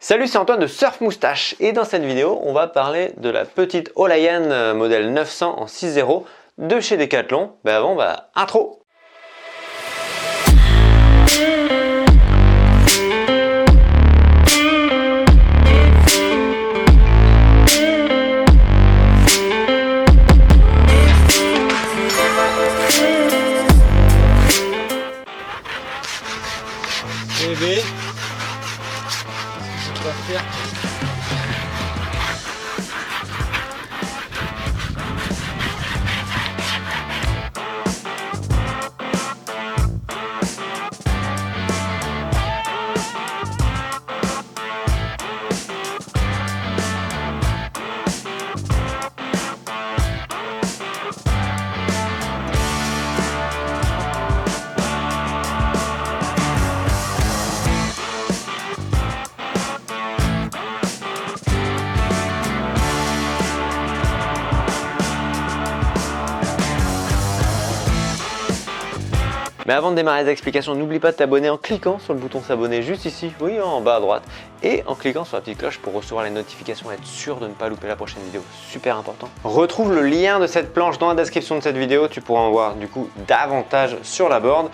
Salut, c'est Antoine de Surf Moustache et dans cette vidéo, on va parler de la petite Olayan modèle 900 en 6.0 de chez Decathlon. Mais avant, intro. Bébé, qu'est-ce que tu vas faire? Mais avant de démarrer les explications, n'oublie pas de t'abonner en cliquant sur le bouton s'abonner juste ici, oui, en bas à droite, et en cliquant sur la petite cloche pour recevoir les notifications et être sûr de ne pas louper la prochaine vidéo, super important. Retrouve le lien de cette planche dans la description de cette vidéo, tu pourras en voir du coup davantage sur la board.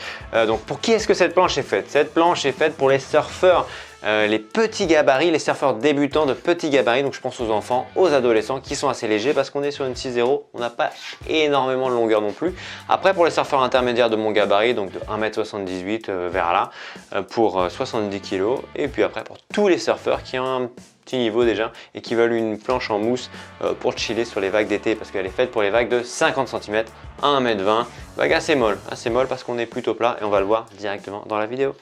Donc pour qui est-ce que cette planche est faite? Cette planche est faite pour les surfeurs, les petits gabarits, les surfeurs débutants de petits gabarits, donc je pense aux enfants, aux adolescents qui sont assez légers parce qu'on est sur une 6.0, on n'a pas énormément de longueur non plus. Après pour les surfeurs intermédiaires de mon gabarit, donc de 1m78 vers là, pour 70 kg, et puis après pour tous les surfeurs qui ont un petit niveau déjà et qui veulent une planche en mousse pour chiller sur les vagues d'été parce qu'elle est faite pour les vagues de 50 cm à 1m20, vague assez molle parce qu'on est plutôt plat et on va le voir directement dans la vidéo.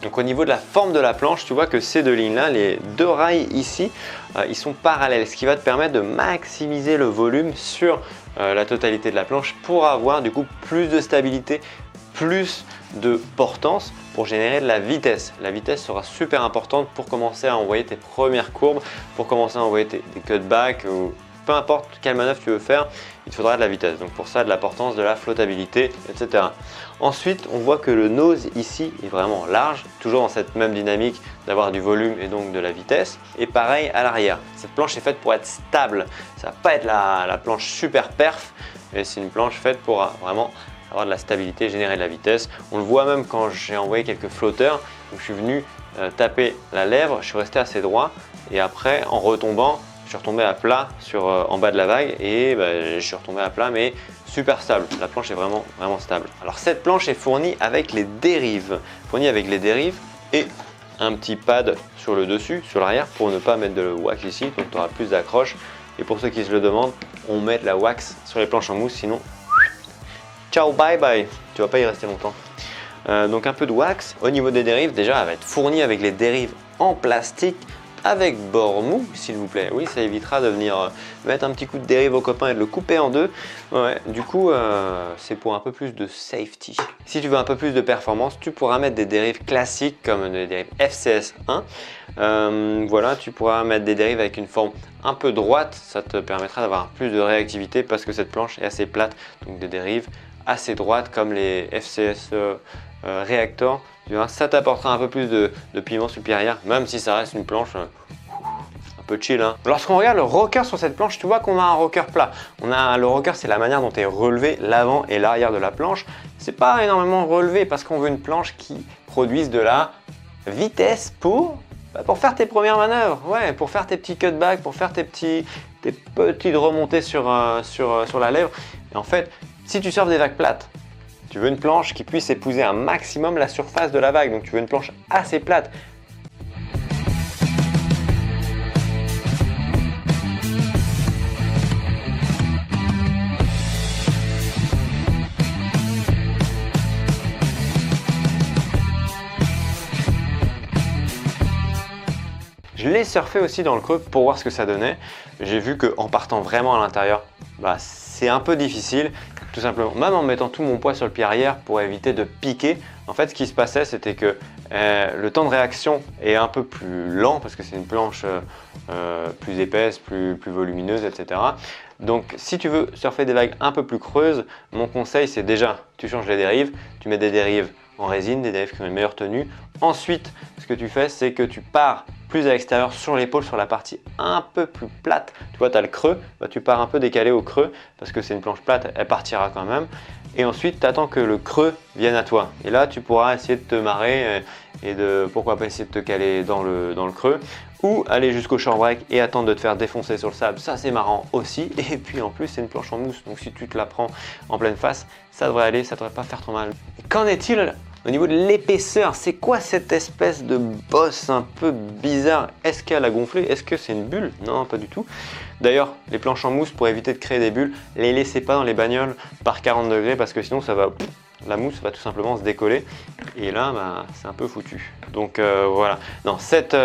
Donc au niveau de la forme de la planche, tu vois que ces deux lignes-là, les deux rails ici, ils sont parallèles, ce qui va te permettre de maximiser le volume sur la totalité de la planche pour avoir du coup plus de stabilité, plus de portance pour générer de la vitesse. La vitesse sera super importante pour commencer à envoyer tes premières courbes, pour commencer à envoyer des cutbacks ou peu importe quelle manœuvre tu veux faire, il te faudra de la vitesse. Donc pour ça, de la portance, de la flottabilité, etc. Ensuite, on voit que le nose ici est vraiment large, toujours dans cette même dynamique d'avoir du volume et donc de la vitesse. Et pareil à l'arrière. Cette planche est faite pour être stable. Ça va pas être la planche super perf, mais c'est une planche faite pour vraiment avoir de la stabilité, générer de la vitesse. On le voit même quand j'ai envoyé quelques flotteurs. Donc je suis venu taper la lèvre, je suis resté assez droit et après en retombant, je suis retombé à plat en bas de la vague et je suis retombé à plat mais super stable. La planche est vraiment stable. Alors cette planche est fournie avec les dérives. Et un petit pad sur le dessus, sur l'arrière pour ne pas mettre de wax ici. Donc tu auras plus d'accroche. Et pour ceux qui se le demandent, on met de la wax sur les planches en mousse. Sinon, ciao, bye bye. Tu vas pas y rester longtemps. Donc un peu de wax. Au niveau des dérives, déjà elle va être fournie avec les dérives en plastique. Avec bord mou, s'il vous plaît. Oui, ça évitera de venir mettre un petit coup de dérive au copain et de le couper en deux. Ouais, du coup, c'est pour un peu plus de safety. Si tu veux un peu plus de performance, tu pourras mettre des dérives classiques comme des dérives FCS 1. Voilà, tu pourras mettre des dérives avec une forme un peu droite. Ça te permettra d'avoir plus de réactivité parce que cette planche est assez plate. Donc des dérives assez droites comme les FCS Reactor. Ça t'apportera un peu plus de piment supérieur, même si ça reste une planche un peu chill. Lorsqu'on regarde le rocker sur cette planche, tu vois qu'on a un rocker plat. Le rocker, c'est la manière dont est relevé l'avant et l'arrière de la planche. C'est pas énormément relevé parce qu'on veut une planche qui produise de la vitesse pour faire tes premières manœuvres, ouais, pour faire tes petits cutbacks, pour faire tes petites remontées sur la lèvre. Et en fait, si tu surfes des vagues plates, tu veux une planche qui puisse épouser un maximum la surface de la vague, donc tu veux une planche assez plate. Je l'ai surfé aussi dans le creux pour voir ce que ça donnait. J'ai vu qu'en partant vraiment à l'intérieur, c'est un peu difficile. Tout simplement, même en mettant tout mon poids sur le pied arrière pour éviter de piquer. En fait, ce qui se passait, c'était que le temps de réaction est un peu plus lent parce que c'est une planche plus épaisse, plus volumineuse, etc. Donc si tu veux surfer des vagues un peu plus creuses, mon conseil c'est déjà, tu changes les dérives, tu mets des dérives en résine, des dérives qui ont une meilleure tenue. Ensuite, ce que tu fais, c'est que tu pars plus à l'extérieur sur l'épaule, sur la partie un peu plus plate. Tu vois, tu as le creux, bah, tu pars un peu décalé au creux parce que c'est une planche plate, elle partira quand même. Et ensuite, tu attends que le creux vienne à toi. Et là, tu pourras essayer de te marrer et de pourquoi pas essayer de te caler dans le creux ou aller jusqu'au shore break et attendre de te faire défoncer sur le sable. Ça, c'est marrant aussi. Et puis en plus, c'est une planche en mousse. Donc si tu te la prends en pleine face, ça devrait aller, ça devrait pas faire trop mal. Qu'en est-il au niveau de l'épaisseur? C'est quoi cette espèce de bosse un peu bizarre? Est-ce qu'elle a gonflé? Est-ce que c'est une bulle? Non, pas du tout. D'ailleurs, les planches en mousse, pour éviter de créer des bulles, les laissez pas dans les bagnoles par 40 degrés parce que sinon ça va, la mousse va tout simplement se décoller et là bah, c'est un peu foutu. Donc voilà, non, cette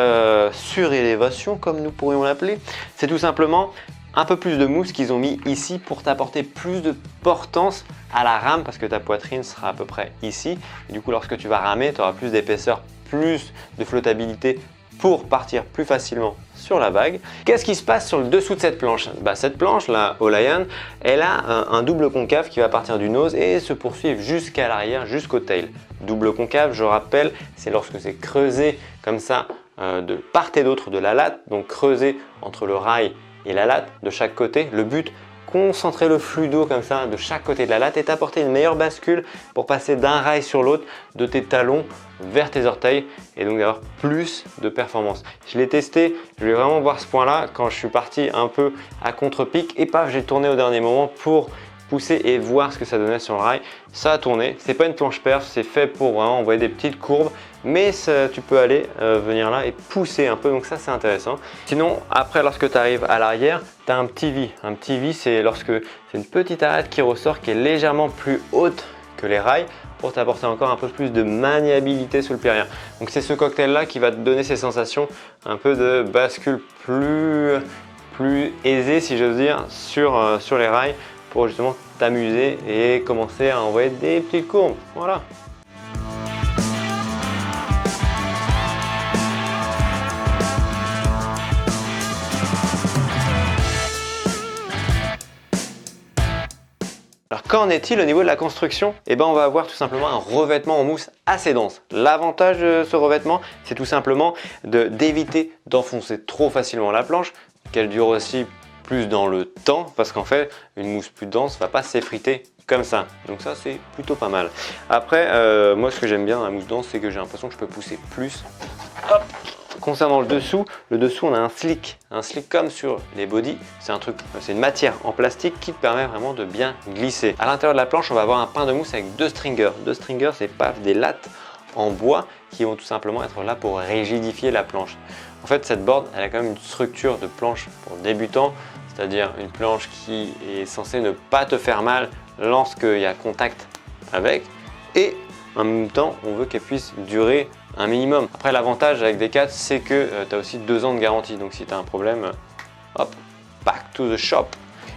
surélévation comme nous pourrions l'appeler, c'est tout simplement un peu plus de mousse qu'ils ont mis ici pour t'apporter plus de portance à la rame parce que ta poitrine sera à peu près ici. Et du coup, lorsque tu vas ramer, tu auras plus d'épaisseur, plus de flottabilité pour partir plus facilement sur la vague. Qu'est-ce qui se passe sur le dessous de cette planche? Bah, cette planche, la Olayan, elle a un double concave qui va partir du nose et se poursuivre jusqu'à l'arrière, jusqu'au tail. Double concave, je rappelle, c'est lorsque c'est creusé comme ça de part et d'autre de la latte, donc creusé entre le rail et la latte de chaque côté. Le but, concentrer le flux d'eau comme ça de chaque côté de la latte et t'apporter une meilleure bascule pour passer d'un rail sur l'autre, de tes talons vers tes orteils et donc d'avoir plus de performance. Je l'ai testé, je voulais vraiment voir ce point là quand je suis parti un peu à contre-pic et paf, j'ai tourné au dernier moment pour pousser et voir ce que ça donnait sur le rail. Ça a tourné, c'est pas une planche perf, c'est fait pour vraiment envoyer des petites courbes, mais ça, tu peux aller venir là et pousser un peu, donc ça c'est intéressant. Sinon après, lorsque tu arrives à l'arrière, tu as un petit V. Un petit V, c'est lorsque c'est une petite arête qui ressort, qui est légèrement plus haute que les rails pour t'apporter encore un peu plus de maniabilité sous le pied arrière. Donc c'est ce cocktail là qui va te donner ces sensations un peu de bascule plus aisée, si j'ose dire, sur les rails, pour justement t'amuser et commencer à envoyer des petites courbes. Voilà. Alors qu'en est-il au niveau de la construction? Eh ben on va avoir tout simplement un revêtement en mousse assez dense. L'avantage de ce revêtement, c'est tout simplement d'éviter d'enfoncer trop facilement la planche, qu'elle dure aussi plus dans le temps parce qu'en fait une mousse plus dense va pas s'effriter comme ça, donc ça c'est plutôt pas mal. Après moi ce que j'aime bien dans la mousse dense, c'est que j'ai l'impression que je peux pousser plus. Hop. Concernant le dessous on a un slick comme sur les body. C'est une matière en plastique qui te permet vraiment de bien glisser. À l'intérieur de la planche on va avoir un pain de mousse avec deux stringers. Deux stringers, c'est pas des lattes en bois qui vont tout simplement être là pour rigidifier la planche. En fait cette board elle a quand même une structure de planche pour débutants, c'est-à-dire une planche qui est censée ne pas te faire mal lorsqu'il y a contact avec, et en même temps on veut qu'elle puisse durer un minimum. Après l'avantage avec Decat, c'est que tu as aussi 2 ans de garantie, donc si tu as un problème, hop, back to the shop,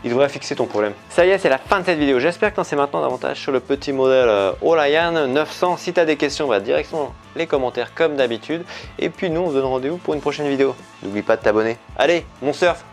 il devrait fixer ton problème. Ça y est, c'est la fin de cette vidéo. J'espère que tu en sais maintenant davantage sur le petit modèle Olayan 900. Si tu as des questions, va directement dans les commentaires comme d'habitude. Et puis nous, on se donne rendez-vous pour une prochaine vidéo. N'oublie pas de t'abonner. Allez, mon surf!